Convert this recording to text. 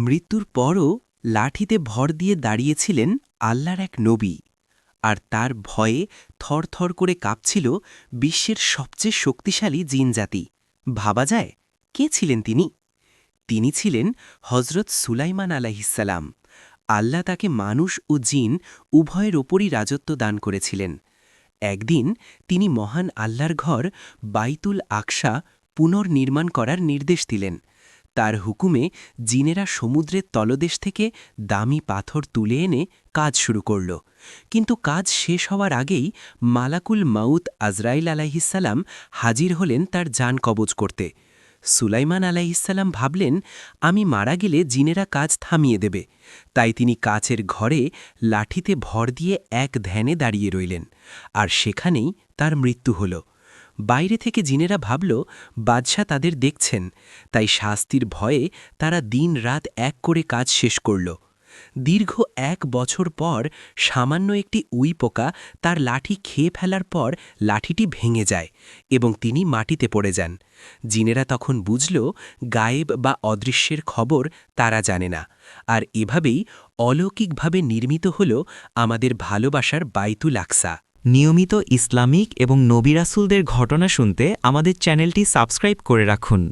মৃত্যুর পরও লাঠিতে ভর দিয়ে দাঁড়িয়েছিলেন আল্লাহর এক নবী, আর তার ভয়ে থরথর করে কাঁপছিল বিশ্বের সবচেয়ে শক্তিশালী জিনজাতি। ভাবা যায়, কে ছিলেন তিনি? তিনি ছিলেন হজরত সুলাইমান আলাইহিসসালাম। আল্লাহ তাকে মানুষ ও জিন উভয়ের ওপরই রাজত্ব দান করেছিলেন। একদিন তিনি মহান আল্লাহর ঘর বাইতুল আকসা পুনর্নির্মাণ করার নির্দেশ দিলেন। তার হুকুমে জিনেরা সমুদ্রের তলদেশ থেকে দামি পাথর তুলে এনে কাজ শুরু করল। কিন্তু কাজ শেষ হওয়ার আগেই মালাকুল মাউত আজরাইল আলাইহিসসালাম হাজির হলেন তার জান কবজ করতে। সুলাইমান আলাইহিসসালাম ভাবলেন, আমি মারা গেলে জিনেরা কাজ থামিয়ে দেবে। তাই তিনি কাচের ঘরে লাঠিতে ভর দিয়ে এক ধ্যানে দাঁড়িয়ে রইলেন, আর সেখানেই তার মৃত্যু হল। বাইরে থেকে জিনেরা ভাবল বাদশাহ তাদের দেখছেন, তাই শাস্তির ভয়ে তারা দিন রাত এক করে কাজ শেষ করল। দীর্ঘ ১ বছর পর সামান্য একটি উই পোকা তার লাঠি খেয়ে ফেলার পর লাঠিটি ভেঙে যায় এবং তিনি মাটিতে পড়ে যান। জিনেরা তখন বুঝল গায়েব বা অদৃশ্যের খবর তারা জানে না, আর এভাবেই অলৌকিকভাবে নির্মিত হল আমাদের ভালোবাসার বাইতুল আকসা। নিয়মিত ইসলামিক এবং নবী রাসূলদের ঘটনা শুনতে আমাদের চ্যানেলটি সাবস্ক্রাইব করে রাখুন।